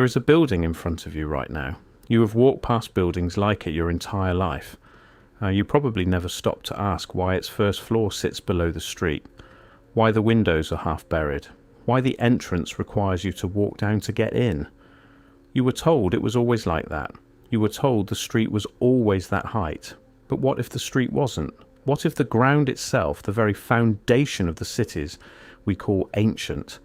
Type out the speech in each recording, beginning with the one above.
There is a building in front of you right now. You have walked past buildings like it your entire life. You probably never stopped to ask why its first floor sits below the street, why the windows are half buried, why the entrance requires you to walk down to get in. You were told it was always like that. You were told the street was always that height. But what if the street wasn't? What if the ground itself, the very foundation of the cities we call ancient,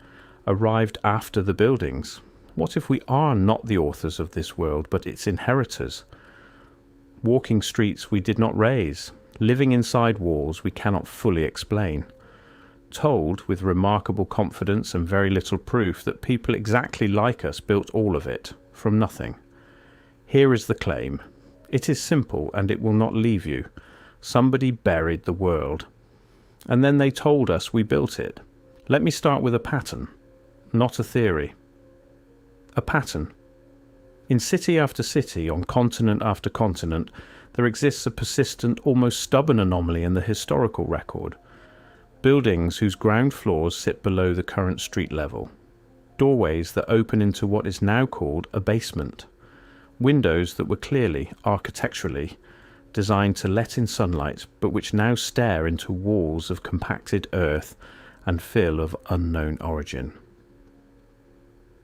arrived after the buildings? What if we are not the authors of this world, but its inheritors? Walking streets we did not raise, living inside walls we cannot fully explain. Told with remarkable confidence and very little proof that people exactly like us built all of it, from nothing. Here is the claim. It is simple and it will not leave you. Somebody buried the world. And then they told us we built it. Let me start with a pattern, not a theory. A pattern. In city after city, on continent after continent, there exists a persistent, almost stubborn anomaly in the historical record. Buildings whose ground floors sit below the current street level. Doorways that open into what is now called a basement. Windows that were clearly, architecturally, designed to let in sunlight, but which now stare into walls of compacted earth and fill of unknown origin.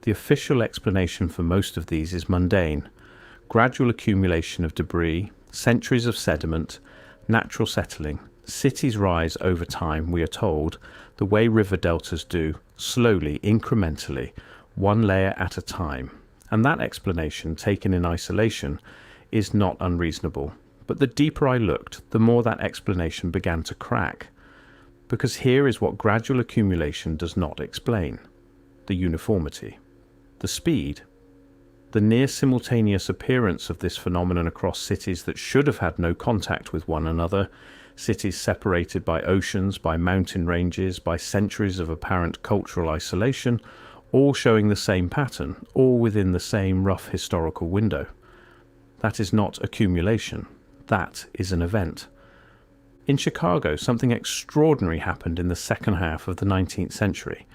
The official explanation for most of these is mundane. Gradual accumulation of debris, centuries of sediment, natural settling. Cities rise over time, we are told, the way river deltas do, slowly, incrementally, one layer at a time. And that explanation, taken in isolation, is not unreasonable. But the deeper I looked, the more that explanation began to crack. Because here is what gradual accumulation does not explain: the uniformity. The speed, the near simultaneous appearance of this phenomenon across cities that should have had no contact with one another, cities separated by oceans, by mountain ranges, by centuries of apparent cultural isolation, all showing the same pattern, all within the same rough historical window. That is not accumulation. That is an event. In Chicago, something extraordinary happened in the second half of the 19th century.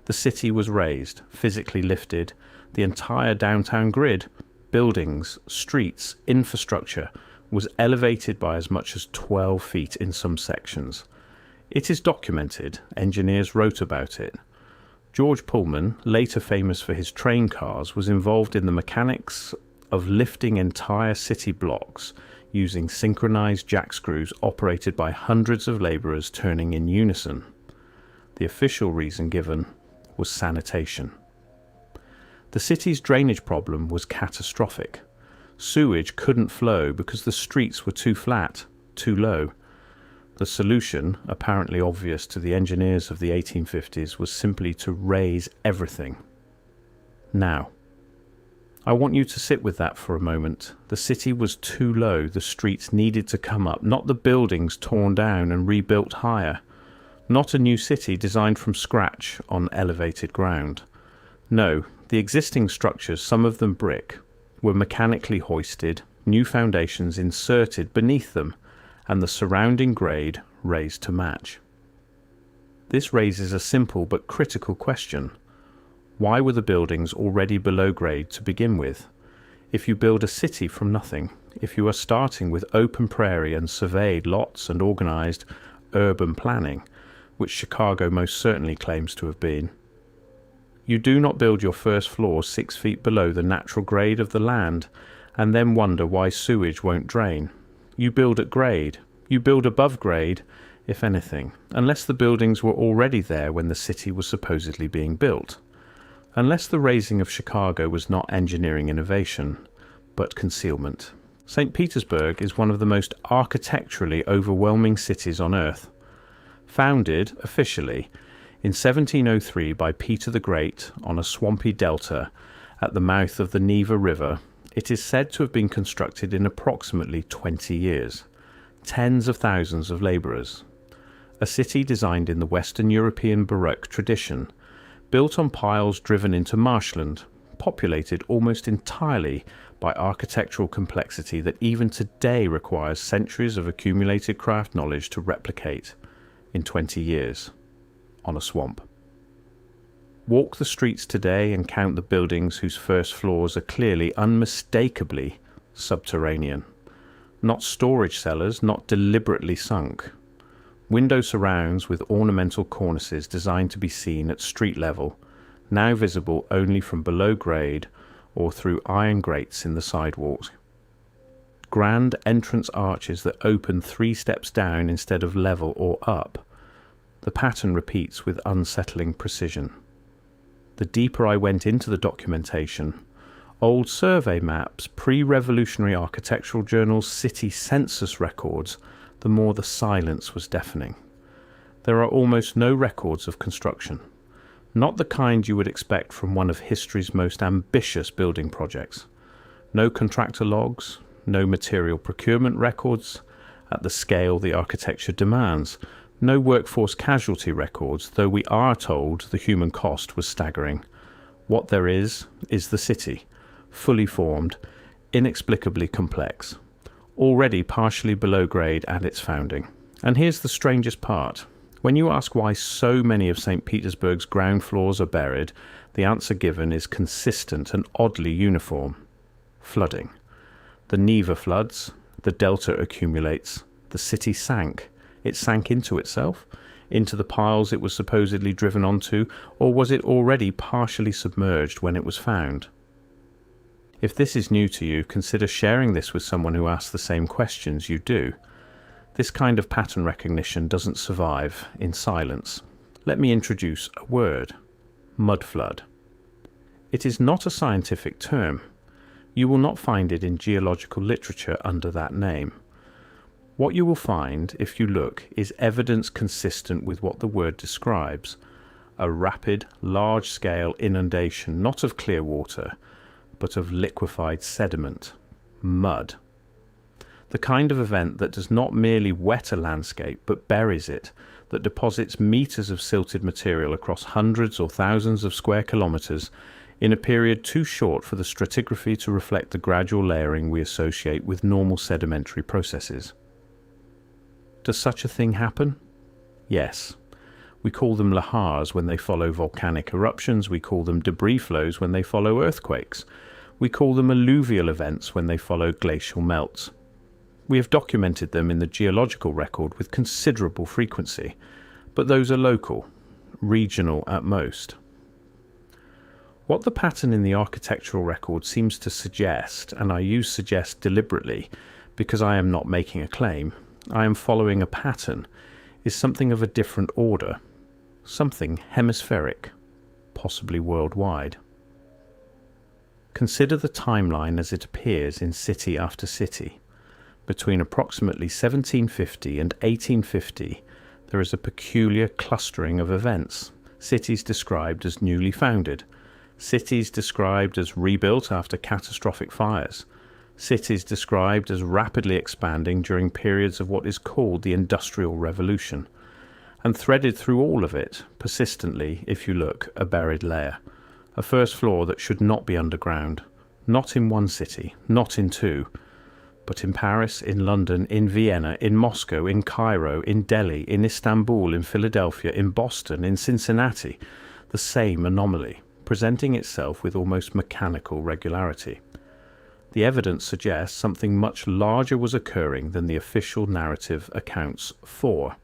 The city was raised, physically lifted. The entire downtown grid, buildings, streets, infrastructure, was elevated by as much as 12 feet in some sections. It is documented. Engineers wrote about it. George Pullman, later famous for his train cars, was involved in the mechanics of lifting entire city blocks using synchronized jack screws operated by hundreds of laborers turning in unison. The official reason given was sanitation. The city's drainage problem was catastrophic. Sewage couldn't flow because the streets were too flat, too low. The solution, apparently obvious to the engineers of the 1850s, was simply to raise everything. Now, I want you to sit with that for a moment. The city was too low, the streets needed to come up, not the buildings torn down and rebuilt higher. Not a new city designed from scratch on elevated ground. No, the existing structures, some of them brick, were mechanically hoisted, new foundations inserted beneath them, and the surrounding grade raised to match. This raises a simple but critical question. Why were the buildings already below grade to begin with? If you build a city from nothing, if you are starting with open prairie and surveyed lots and organized urban planning, which Chicago most certainly claims to have been, you do not build your first floor 6 feet below the natural grade of the land and then wonder why sewage won't drain. You build at grade. You build above grade, if anything, unless the buildings were already there when the city was supposedly being built. Unless the raising of Chicago was not engineering innovation, but concealment. St. Petersburg is one of the most architecturally overwhelming cities on earth. Founded, officially, in 1703 by Peter the Great on a swampy delta at the mouth of the Neva River, it is said to have been constructed in approximately 20 years. Tens of thousands of labourers. A city designed in the Western European Baroque tradition, built on piles driven into marshland, populated almost entirely by architectural complexity that even today requires centuries of accumulated craft knowledge to replicate in 20 years on a swamp. Walk the streets today and count the buildings whose first floors are clearly, unmistakably subterranean. Not storage cellars, not deliberately sunk. Window surrounds with ornamental cornices designed to be seen at street level, now visible only from below grade or through iron grates in the sidewalks. Grand entrance arches that open 3 steps down instead of level or up. The pattern repeats with unsettling precision. The deeper I went into the documentation, old survey maps, pre-revolutionary architectural journals, city census records, the more the silence was deafening. There are almost no records of construction, not the kind you would expect from one of history's most ambitious building projects. No contractor logs, no material procurement records at the scale the architecture demands, no workforce casualty records, though we are told the human cost was staggering. What there is the city, fully formed, inexplicably complex, already partially below grade at its founding. And here's the strangest part. When you ask why so many of St. Petersburg's ground floors are buried, the answer given is consistent and oddly uniform. Flooding. The Neva floods, the delta accumulates, the city sank. It sank into itself, into the piles it was supposedly driven onto, or was it already partially submerged when it was found? If this is new to you, consider sharing this with someone who asks the same questions you do. This kind of pattern recognition doesn't survive in silence. Let me introduce a word: mudflood. It is not a scientific term. You will not find it in geological literature under that name. What you will find, if you look, is evidence consistent with what the word describes: a rapid, large-scale inundation, not of clear water, but of liquefied sediment, mud. The kind of event that does not merely wet a landscape, but buries it, that deposits meters of silted material across hundreds or thousands of square kilometers in a period too short for the stratigraphy to reflect the gradual layering we associate with normal sedimentary processes. Does such a thing happen? Yes. We call them lahars when they follow volcanic eruptions. We call them debris flows when they follow earthquakes. We call them alluvial events when they follow glacial melts. We have documented them in the geological record with considerable frequency, but those are local, regional at most. What the pattern in the architectural record seems to suggest, and I use suggest deliberately because I am not making a claim, I am following a pattern, is something of a different order, something hemispheric, possibly worldwide. Consider the timeline as it appears in city after city. Between approximately 1750 and 1850, there is a peculiar clustering of events. Cities described as newly founded, cities described as rebuilt after catastrophic fires, cities described as rapidly expanding during periods of what is called the Industrial Revolution, and threaded through all of it, persistently, if you look, a buried layer, a first floor that should not be underground, not in one city, not in two, but in Paris, in London, in Vienna, in Moscow, in Cairo, in Delhi, in Istanbul, in Philadelphia, in Boston, in Cincinnati, the same anomaly, presenting itself with almost mechanical regularity. The evidence suggests something much larger was occurring than the official narrative accounts for.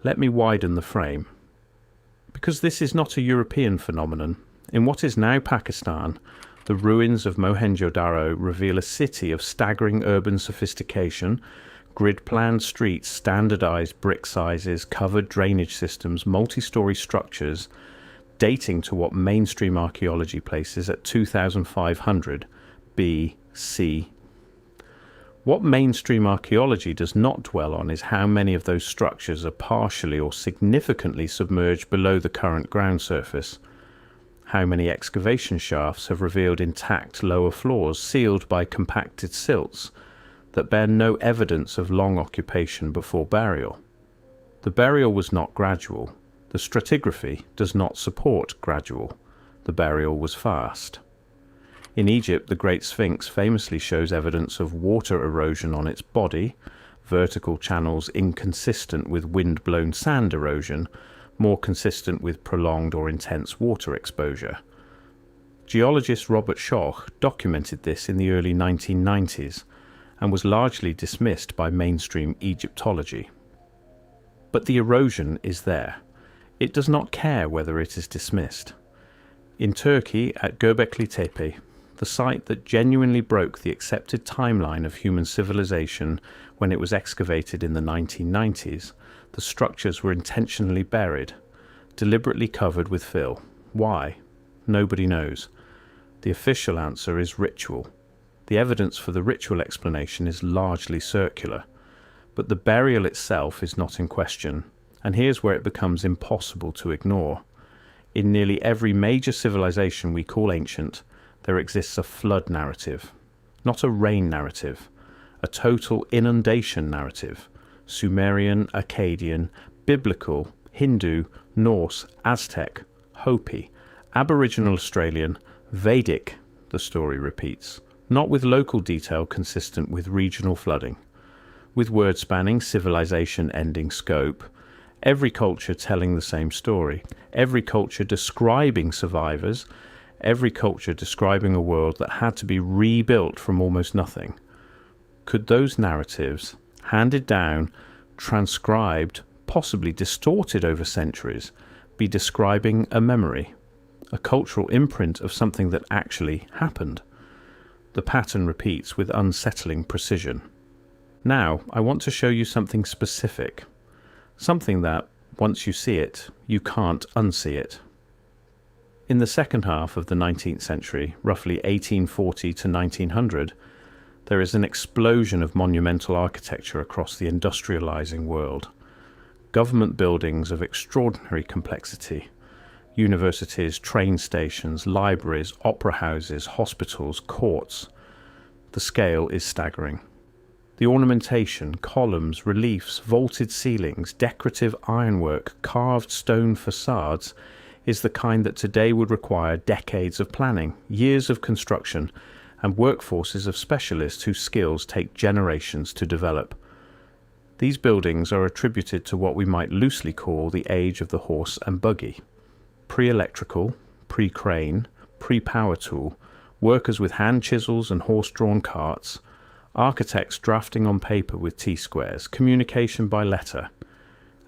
Let me widen the frame. Because this is not a European phenomenon, in what is now Pakistan, the ruins of Mohenjo-Daro reveal a city of staggering urban sophistication, grid-planned streets, standardized brick sizes, covered drainage systems, multi-story structures, dating to what mainstream archaeology places at 2500 BC. What mainstream archaeology does not dwell on is how many of those structures are partially or significantly submerged below the current ground surface. How many excavation shafts have revealed intact lower floors sealed by compacted silts that bear no evidence of long occupation before burial? The burial was not gradual. The stratigraphy does not support gradual. The burial was fast. In Egypt, the Great Sphinx famously shows evidence of water erosion on its body, vertical channels inconsistent with wind-blown sand erosion, more consistent with prolonged or intense water exposure. Geologist Robert Schoch documented this in the early 1990s and was largely dismissed by mainstream Egyptology. But the erosion is there. It does not care whether it is dismissed. In Turkey, at Göbekli Tepe, the site that genuinely broke the accepted timeline of human civilization when it was excavated in the 1990s, the structures were intentionally buried, deliberately covered with fill. Why? Nobody knows. The official answer is ritual. The evidence for the ritual explanation is largely circular, but the burial itself is not in question, and here's where it becomes impossible to ignore. In nearly every major civilization we call ancient, there exists a flood narrative, not a rain narrative, a total inundation narrative. Sumerian, Akkadian, Biblical, Hindu, Norse, Aztec, Hopi, Aboriginal Australian, Vedic, the story repeats, not with local detail consistent with regional flooding. With word spanning civilization ending scope, every culture telling the same story, every culture describing survivors, every culture describing a world that had to be rebuilt from almost nothing. Could those narratives, handed down, transcribed, possibly distorted over centuries, be describing a memory, a cultural imprint of something that actually happened? The pattern repeats with unsettling precision. Now, I want to show you something specific, something that, once you see it, you can't unsee it. In the second half of the 19th century, roughly 1840 to 1900, there is an explosion of monumental architecture across the industrializing world. Government buildings of extraordinary complexity, universities, train stations, libraries, opera houses, hospitals, courts. The scale is staggering. The ornamentation, columns, reliefs, vaulted ceilings, decorative ironwork, carved stone facades is the kind that today would require decades of planning, years of construction, and workforces of specialists whose skills take generations to develop. These buildings are attributed to what we might loosely call the age of the horse and buggy. Pre-electrical, pre-crane, pre-power tool, workers with hand chisels and horse-drawn carts, architects drafting on paper with T-squares, communication by letter,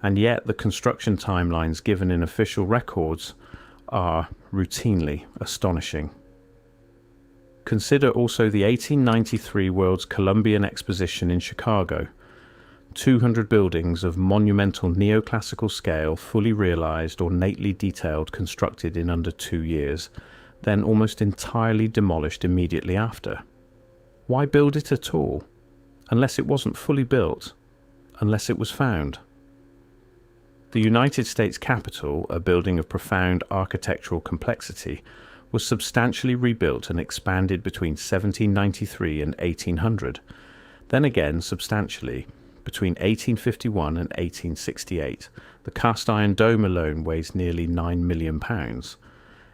and yet the construction timelines given in official records are routinely astonishing. Consider also the 1893 World's Columbian Exposition in Chicago. 200 buildings of monumental neoclassical scale, fully realized, ornately detailed, constructed in under 2 years, then almost entirely demolished immediately after. Why build it at all? Unless it wasn't fully built, unless it was found. The United States Capitol, a building of profound architectural complexity, was substantially rebuilt and expanded between 1793 and 1800, then again substantially between 1851 and 1868. The cast iron dome alone weighs nearly £9 million.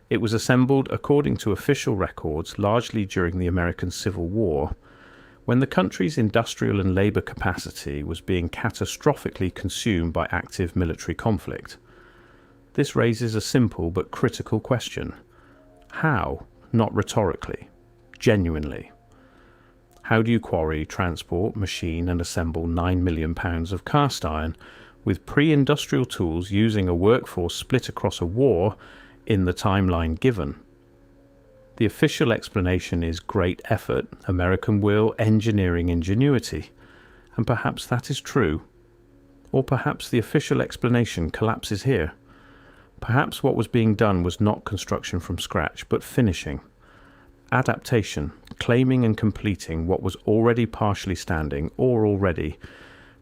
It was assembled according to official records largely during the American Civil War, when the country's industrial and labour capacity was being catastrophically consumed by active military conflict. This raises a simple but critical question. How? Not rhetorically. Genuinely. How do you quarry, transport, machine and assemble £9 million of cast iron with pre-industrial tools using a workforce split across a war in the timeline given? The official explanation is great effort, American will, engineering ingenuity. And perhaps that is true. Or perhaps the official explanation collapses here. Perhaps what was being done was not construction from scratch, but finishing. Adaptation, claiming and completing what was already partially standing or already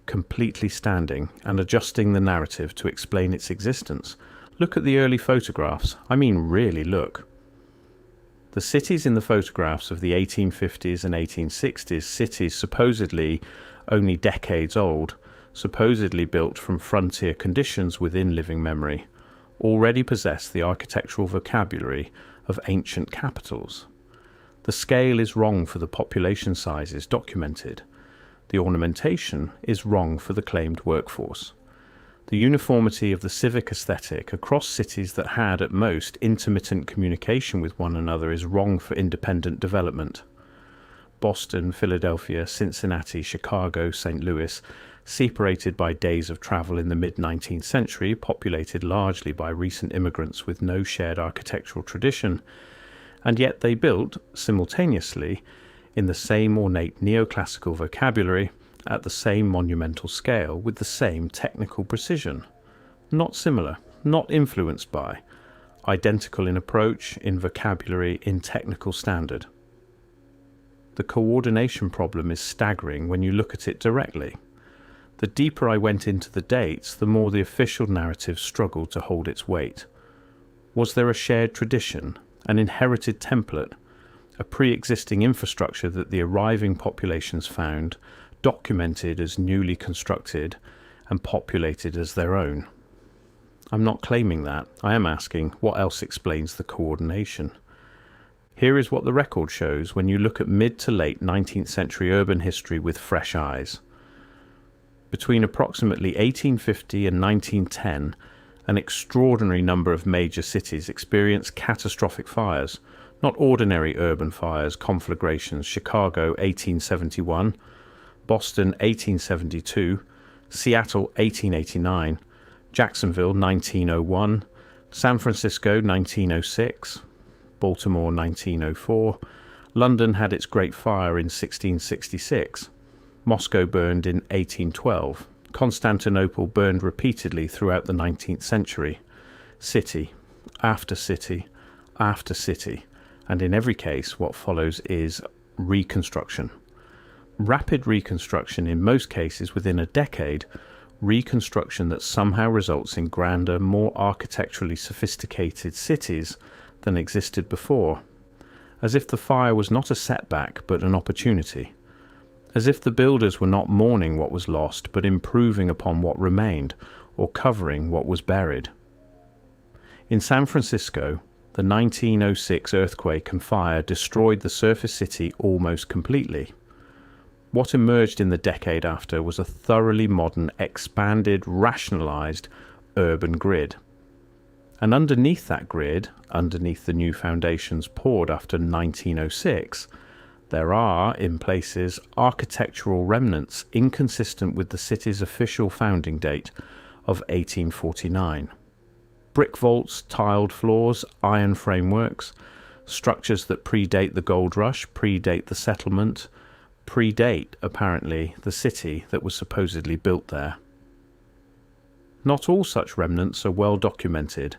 completely standing, and adjusting the narrative to explain its existence. Look at the early photographs. I mean, really look. The cities in the photographs of the 1850s and 1860s, cities supposedly only decades old, supposedly built from frontier conditions within living memory, already possess the architectural vocabulary of ancient capitals. The scale is wrong for the population sizes documented. The ornamentation is wrong for the claimed workforce. The uniformity of the civic aesthetic across cities that had, at most, intermittent communication with one another is wrong for independent development. Boston, Philadelphia, Cincinnati, Chicago, St. Louis, separated by days of travel in the mid-19th century, populated largely by recent immigrants with no shared architectural tradition, and yet they built, simultaneously, in the same ornate neoclassical vocabulary, at the same monumental scale, with the same technical precision. Not similar, not influenced by, identical in approach, in vocabulary, in technical standard. The coordination problem is staggering when you look at it directly. The deeper I went into the dates, the more the official narrative struggled to hold its weight. Was there a shared tradition, an inherited template, a pre-existing infrastructure that the arriving populations found, documented as newly constructed and populated as their own? I'm not claiming that. I am asking, what else explains the coordination? Here is what the record shows when you look at mid to late 19th century urban history with fresh eyes. Between approximately 1850 and 1910, an extraordinary number of major cities experienced catastrophic fires, not ordinary urban fires, conflagrations. Chicago 1871, Boston 1872, Seattle 1889, Jacksonville 1901, San Francisco 1906, Baltimore 1904, London had its Great Fire in 1666, Moscow burned in 1812, Constantinople burned repeatedly throughout the 19th century, city after city after city, and in every case what follows is reconstruction. Rapid reconstruction, in most cases within a decade, reconstruction that somehow results in grander, more architecturally sophisticated cities than existed before, as if the fire was not a setback but an opportunity, as if the builders were not mourning what was lost but improving upon what remained or covering what was buried. In San Francisco, the 1906 earthquake and fire destroyed the surface city almost completely. What emerged in the decade after was a thoroughly modern, expanded, rationalized urban grid. And underneath that grid, underneath the new foundations poured after 1906, there are, in places, architectural remnants inconsistent with the city's official founding date of 1849. Brick vaults, tiled floors, iron frameworks, structures that predate the gold rush, predate the settlement, predate, apparently, the city that was supposedly built there. Not all such remnants are well documented.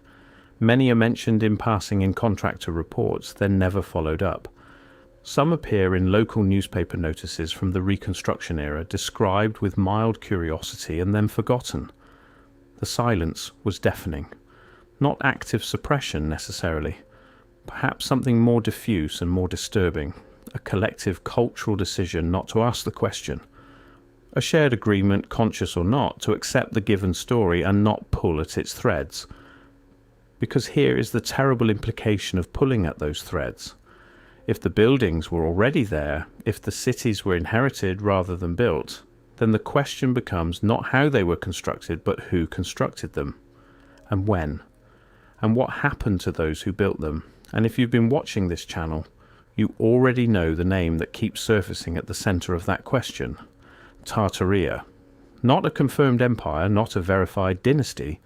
Many are mentioned in passing in contractor reports, then never followed up. Some appear in local newspaper notices from the Reconstruction era, described with mild curiosity and then forgotten. The silence was deafening. Not active suppression, necessarily. Perhaps something more diffuse and more disturbing. A collective cultural decision not to ask the question. A shared agreement, conscious or not, to accept the given story and not pull at its threads. Because here is the terrible implication of pulling at those threads. If the buildings were already there, if the cities were inherited rather than built, then the question becomes not how they were constructed, but who constructed them, and when, and what happened to those who built them. And if you've been watching this channel, you already know the name that keeps surfacing at the center of that question: Tartaria. Not a confirmed empire, not a verified dynasty,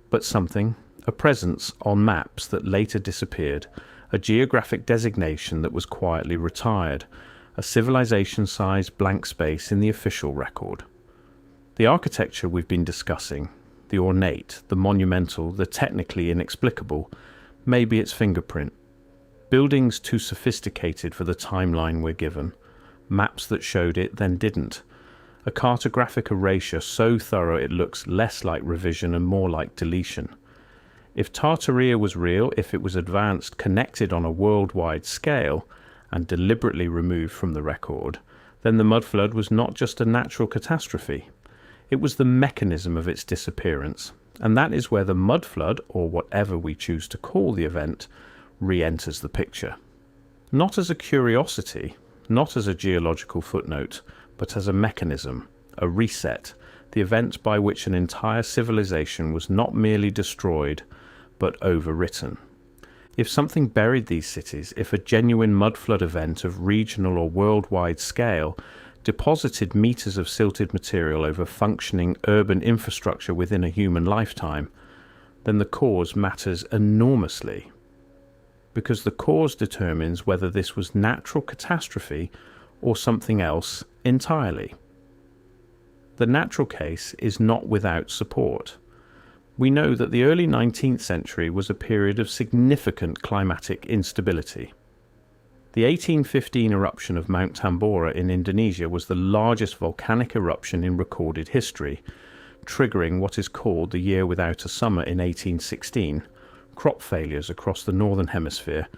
but something, a presence on maps that later disappeared, a geographic designation that was quietly retired, a civilization-sized blank space in the official record. The architecture we've been discussing, the ornate, the monumental, the technically inexplicable, may be its fingerprint. Buildings too sophisticated for the timeline we're given, maps that showed it then didn't, a cartographic erasure so thorough it looks less like revision and more like deletion. If Tartaria was real, if it was advanced, connected on a worldwide scale, and deliberately removed from the record, then the Mudflood was not just a natural catastrophe. It was the mechanism of its disappearance, and that is where the Mudflood, or whatever we choose to call the event, re-enters the picture. Not as a curiosity, not as a geological footnote, but as a mechanism, a reset, the event by which an entire civilization was not merely destroyed, but overwritten. If something buried these cities, if a genuine mudflood event of regional or worldwide scale deposited meters of silted material over functioning urban infrastructure within a human lifetime, then the cause matters enormously, because the cause determines whether this was natural catastrophe or something else entirely. The natural case is not without support. We know that the early 19th century was a period of significant climatic instability. The 1815 eruption of Mount Tambora in Indonesia was the largest volcanic eruption in recorded history, triggering what is called the year without a summer in 1816, crop failures across the northern hemisphere,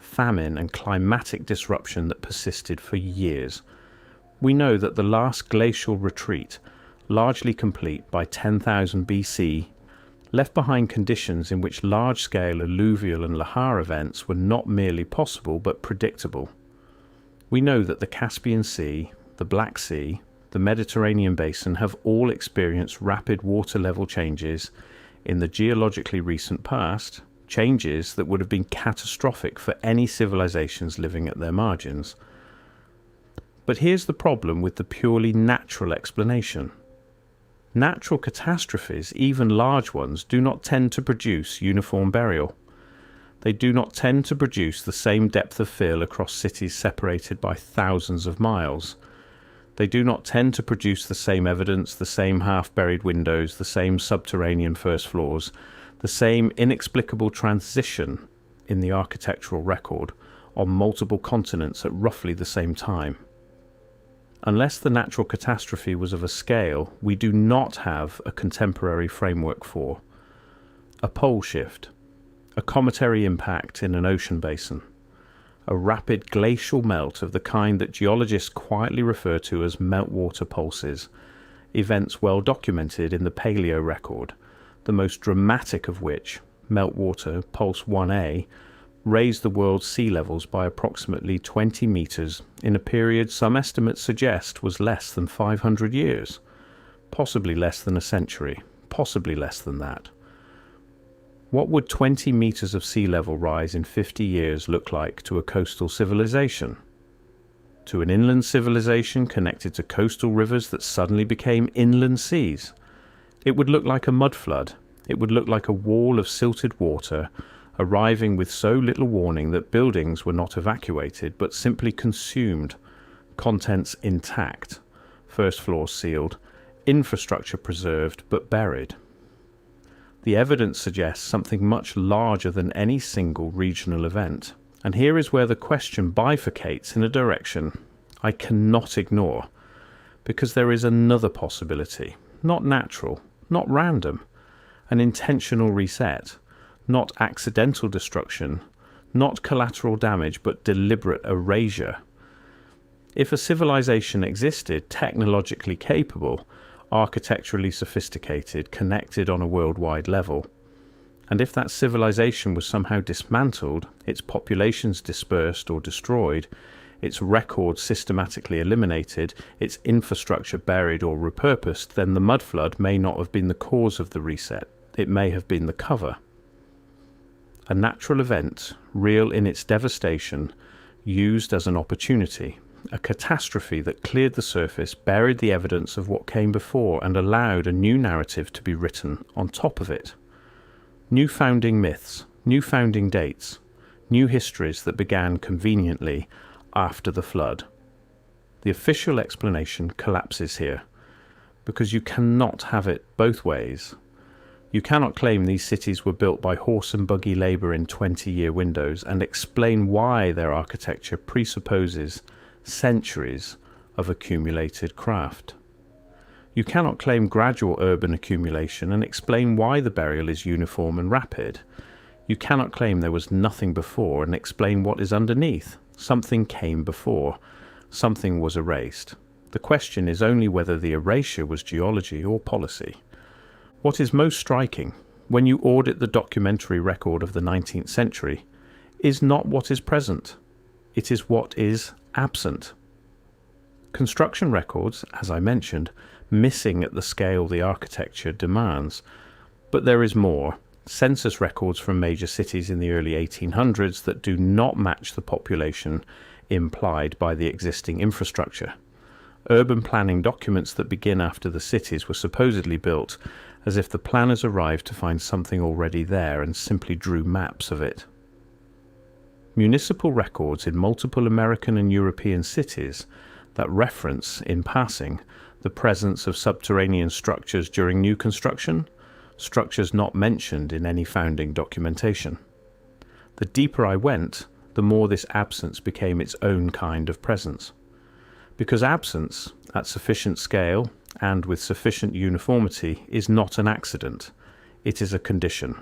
famine and climatic disruption that persisted for years. We know that the last glacial retreat, largely complete by 10,000 BC, left behind conditions in which large-scale alluvial and lahar events were not merely possible but predictable. We know that the Caspian Sea, the Black Sea, the Mediterranean basin have all experienced rapid water level changes in the geologically recent past, changes that would have been catastrophic for any civilizations living at their margins. But here's the problem with the purely natural explanation. Natural catastrophes, even large ones, do not tend to produce uniform burial. They do not tend to produce the same depth of fill across cities separated by thousands of miles. They do not tend to produce the same evidence, the same half-buried windows, the same subterranean first floors, the same inexplicable transition in the architectural record on multiple continents at roughly the same time. Unless the natural catastrophe was of a scale we do not have a contemporary framework for. A pole shift, a cometary impact in an ocean basin, a rapid glacial melt of the kind that geologists quietly refer to as meltwater pulses, events well documented in the paleo record, the most dramatic of which, meltwater pulse 1A, raised the world's sea levels by approximately 20 meters in a period some estimates suggest was less than 500 years, possibly less than a century, possibly less than that. What would 20 meters of sea level rise in 50 years look like to a coastal civilization? To an inland civilization connected to coastal rivers that suddenly became inland seas? It would look like a mudflood. It would look like a wall of silted water arriving with so little warning that buildings were not evacuated but simply consumed, contents intact, first floors sealed, infrastructure preserved but buried. The evidence suggests something much larger than any single regional event, and here is where the question bifurcates in a direction I cannot ignore, because there is another possibility, not natural, not random, an intentional reset, not accidental destruction, not collateral damage, but deliberate erasure. If a civilization existed, technologically capable, architecturally sophisticated, connected on a worldwide level, and if that civilization was somehow dismantled, its populations dispersed or destroyed, its records systematically eliminated, its infrastructure buried or repurposed, then the mudflood may not have been the cause of the reset. It may have been the cover. A natural event, real in its devastation, used as an opportunity, a catastrophe that cleared the surface, buried the evidence of what came before, and allowed a new narrative to be written on top of it. New founding myths, new founding dates, new histories that began conveniently after the flood. The official explanation collapses here, because you cannot have it both ways. You cannot claim these cities were built by horse and buggy labour in 20-year windows and explain why their architecture presupposes centuries of accumulated craft. You cannot claim gradual urban accumulation and explain why the burial is uniform and rapid. You cannot claim there was nothing before and explain what is underneath. Something came before. Something was erased. The question is only whether the erasure was geology or policy. What is most striking, when you audit the documentary record of the 19th century, is not what is present. It is what is absent. Construction records, as I mentioned, missing at the scale the architecture demands. But there is more. Census records from major cities in the early 1800s that do not match the population implied by the existing infrastructure. Urban planning documents that begin after the cities were supposedly built as if the planners arrived to find something already there and simply drew maps of it. Municipal records in multiple American and European cities that reference, in passing, the presence of subterranean structures during new construction, structures not mentioned in any founding documentation. The deeper I went, the more this absence became its own kind of presence. Because absence, at sufficient scale and with sufficient uniformity, is not an accident. It is a condition.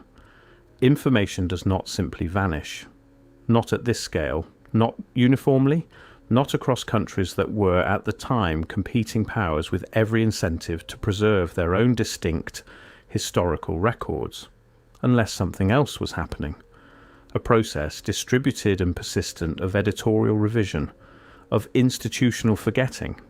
Information does not simply vanish. Not at this scale, not uniformly, not across countries that were at the time competing powers with every incentive to preserve their own distinct historical records, unless something else was happening. A process distributed and persistent of editorial revision, of institutional forgetting.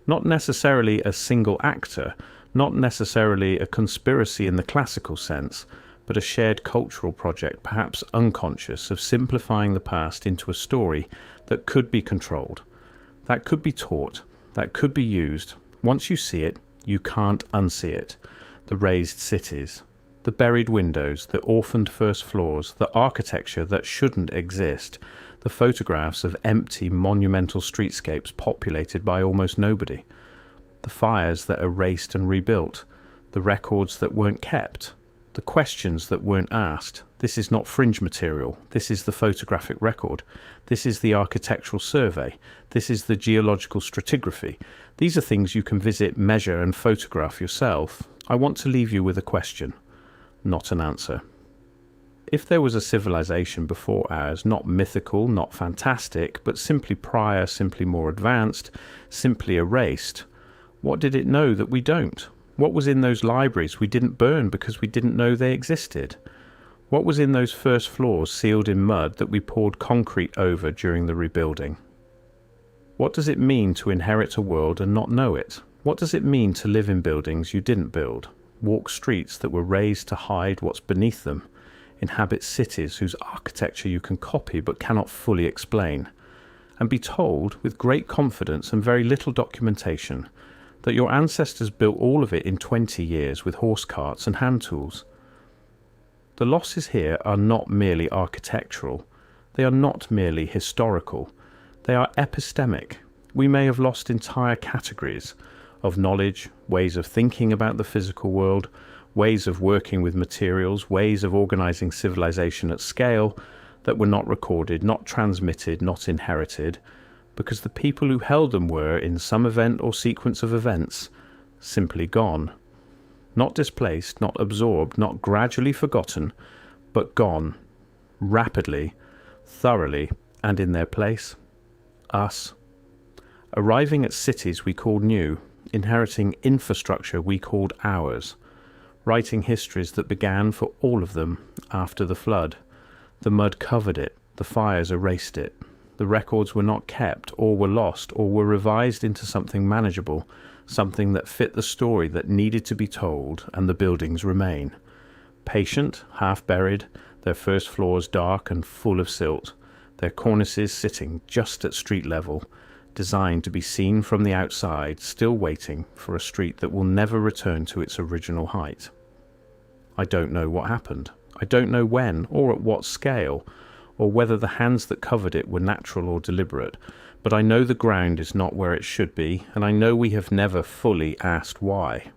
Not necessarily a single actor, not necessarily a conspiracy in the classical sense, but a shared cultural project, perhaps unconscious, of simplifying the past into a story that could be controlled, that could be taught, that could be used. Once you see it, you can't unsee it. The raised cities, the buried windows, the orphaned first floors, the architecture that shouldn't exist, the photographs of empty, monumental streetscapes populated by almost nobody, the fires that erased and rebuilt, the records that weren't kept, the questions that weren't asked. This is not fringe material. This is the photographic record. This is the architectural survey. This is the geological stratigraphy. These are things you can visit, measure, and photograph yourself. I want to leave you with a question, not an answer. If there was a civilization before ours, not mythical, not fantastic, but simply prior, simply more advanced, simply erased, what did it know that we don't? What was in those libraries we didn't burn because we didn't know they existed? What was in those first floors sealed in mud that we poured concrete over during the rebuilding? What does it mean to inherit a world and not know it? What does it mean to live in buildings you didn't build, walk streets that were raised to hide what's beneath them, inhabit cities whose architecture you can copy but cannot fully explain, and be told with great confidence and very little documentation that your ancestors built all of it in 20 years with horse carts and hand tools? The losses here are not merely architectural, they are not merely historical, they are epistemic. We may have lost entire categories of knowledge, ways of thinking about the physical world, ways of working with materials, ways of organizing civilization at scale that were not recorded, not transmitted, not inherited, because the people who held them were, in some event or sequence of events, simply gone. Not displaced, not absorbed, not gradually forgotten, but gone, rapidly, thoroughly, and in their place, us. Arriving at cities we called new, inheriting infrastructure we called ours, writing histories that began for all of them after the flood. The mud covered it, the fires erased it. The records were not kept, or were lost, or were revised into something manageable, something that fit the story that needed to be told, and the buildings remain. Patient, half-buried, their first floors dark and full of silt, their cornices sitting just at street level, designed to be seen from the outside, still waiting for a street that will never return to its original height. I don't know what happened. I don't know when, or at what scale, or whether the hands that covered it were natural or deliberate, but I know the ground is not where it should be, and I know we have never fully asked why.